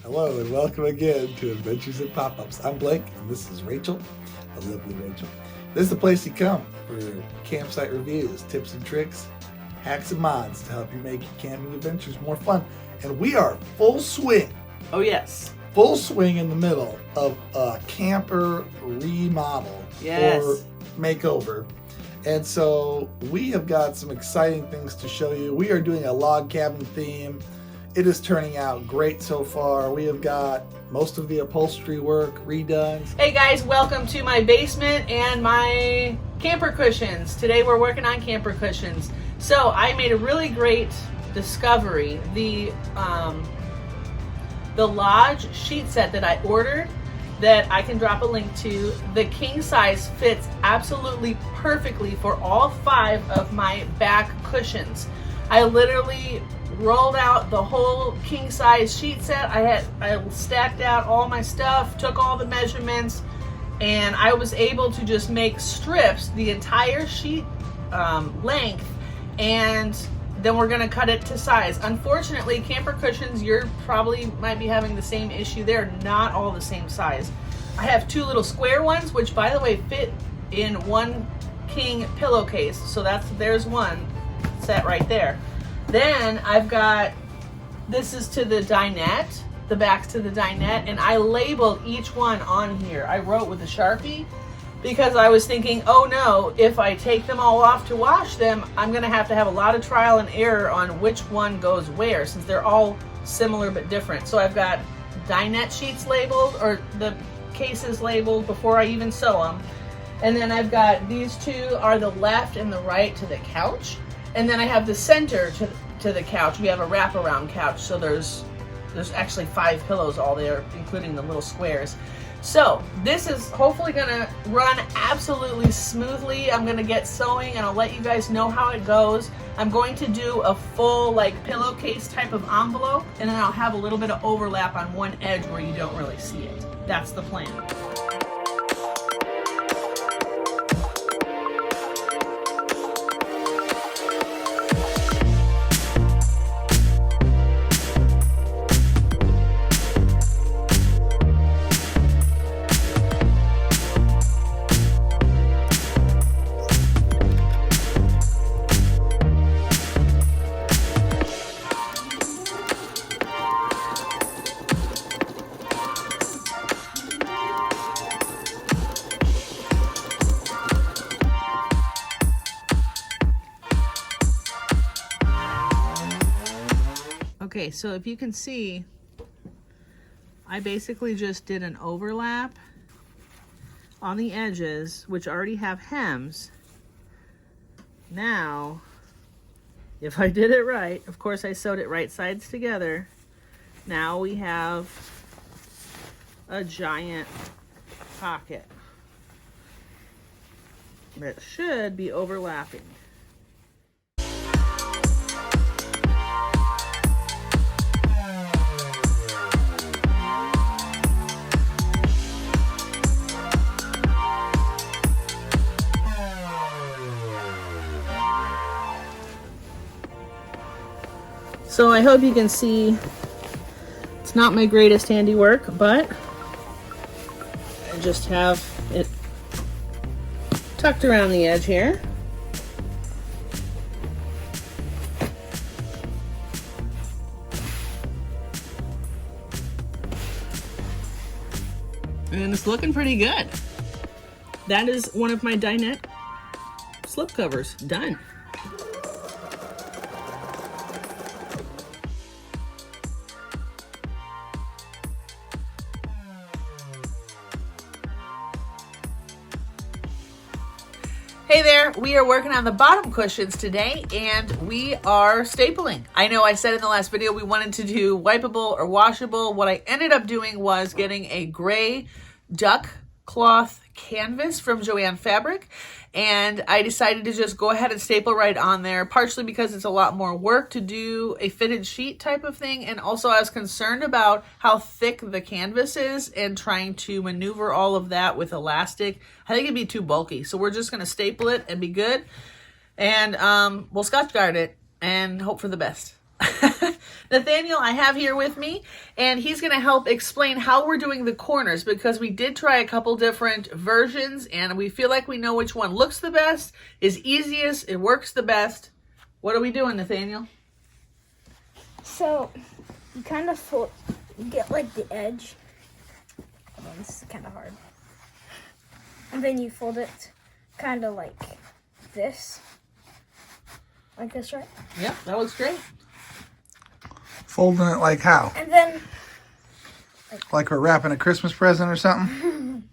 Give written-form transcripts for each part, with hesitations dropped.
Hello and welcome again to Adventures in Pop-Ups. I'm Blake and this is Rachel, a lovely Rachel. This is the place you come for campsite reviews, tips and tricks, hacks and mods to help you make your camping adventures more fun. And we are full swing. Oh yes. Full swing in the middle of a camper remodel or makeover. And so we have got some exciting things to show you. We are doing a log cabin theme. It is turning out great so far. We have got most of the upholstery work redone. Hey guys, welcome to my basement and my camper cushions. Today we're working on camper cushions. So I made a really great discovery. The Lodge sheet set that I ordered, that I can drop a link to, the king size fits absolutely perfectly for all 5 of my back cushions. I literally rolled out the whole king size sheet set. I stacked out all my stuff, took all the measurements, and I was able to just make strips the entire sheet length, and then we're gonna cut it to size. Unfortunately, camper cushions, you're probably might be having the same issue. They're not all the same size. I have 2 little square ones, which by the way fit in one king pillowcase. So there's one set right there. Then I've got, this is to the dinette, the back's to the dinette, and I labeled each one on here. I wrote with a Sharpie because I was thinking, oh no, if I take them all off to wash them, I'm gonna have to have a lot of trial and error on which one goes where, since they're all similar but different. So I've got dinette sheets labeled, or the cases labeled before I even sew them. And then I've got these 2 are the left and the right to the couch. And then I have the center to the couch. We have a wraparound couch, so there's actually 5 pillows all there, including the little squares. So this is hopefully gonna run absolutely smoothly. I'm gonna get sewing and I'll let you guys know how it goes. I'm going to do a full like pillowcase type of envelope, and then I'll have a little bit of overlap on one edge where you don't really see it. That's the plan. Okay, so if you can see, I basically just did an overlap on the edges, which already have hems. Now, if I did it right, of course I sewed it right sides together. Now we have a giant pocket that should be overlapping. So I hope you can see it's not my greatest handiwork, but I just have it tucked around the edge here. And it's looking pretty good. That is one of my dinette slip covers done. Hey there, we are working on the bottom cushions today, and we are stapling. I know I said in the last video we wanted to do wipeable or washable. What I ended up doing was getting a gray duck cloth canvas from Joann Fabric, and I decided to just go ahead and staple right on there, partially because it's a lot more work to do a fitted sheet type of thing, and also I was concerned about how thick the canvas is and trying to maneuver all of that with elastic. I think it'd be too bulky, so we're just going to staple it and be good, and we'll Scotchguard it and hope for the best. Nathaniel, I have here with me, and he's going to help explain how we're doing the corners, because we did try a couple different versions, and we feel like we know which one looks the best, is easiest, it works the best. What are we doing, Nathaniel? So, you kind of fold, you get like the edge. Hold on, this is kind of hard. And then you fold it kind of like this. Like this, right? Yep, that looks great. Folding it like how? And then... Like we're wrapping a Christmas present or something?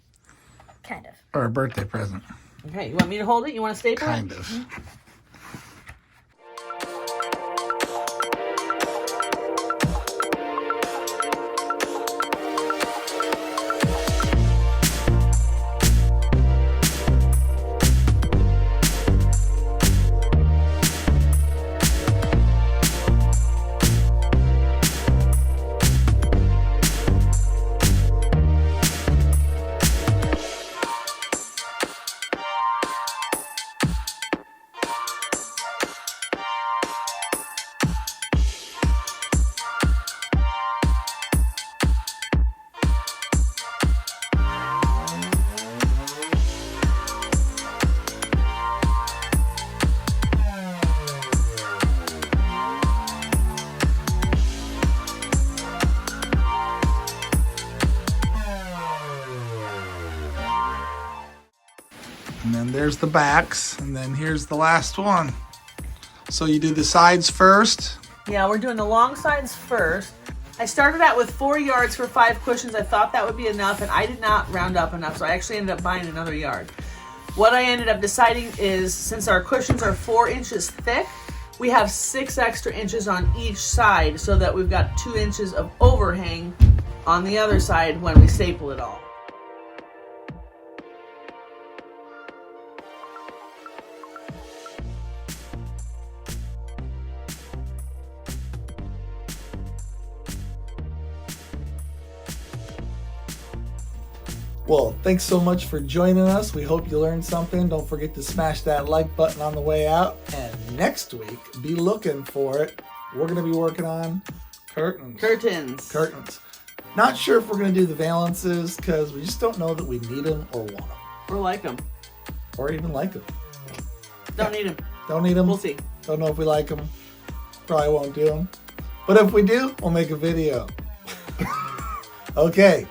Kind of. Or a birthday present? Okay, you want me to hold it? You want to staple it? Kind of. And then there's the backs, and then here's the last one. So you do the sides first. Yeah, we're doing the long sides first. I started out with 4 yards for 5 cushions. I thought that would be enough, and I did not round up enough, so I actually ended up buying another yard. What I ended up deciding is, since our cushions are 4 inches thick, we have 6 extra inches on each side, so that we've got 2 inches of overhang on the other side when we staple it all. Well, thanks so much for joining us. We hope you learned something. Don't forget to smash that like button on the way out. And next week, be looking for it. We're going to be working on curtains. Curtains. Not sure if we're going to do the valances because we just don't know that we need them or want them. Or like them. Or even like them. Don't need them. Don't need them. We'll see. Don't know if we like them. Probably won't do them. But if we do, we'll make a video. Okay.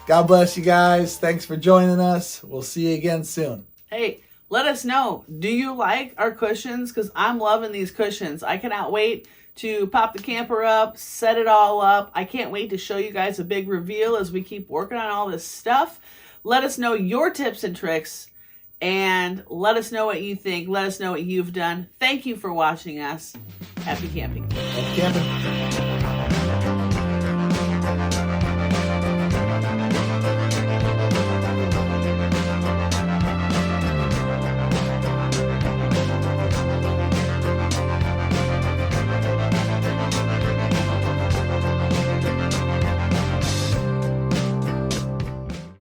God bless you guys. Thanks for joining us. We'll see you again soon. Hey, let us know. Do you like our cushions? Because I'm loving these cushions. I cannot wait to pop the camper up, set it all up. I can't wait to show you guys a big reveal as we keep working on all this stuff. Let us know your tips and tricks, and let us know what you think. Let us know what you've done. Thank you for watching us. Happy camping. Happy camping.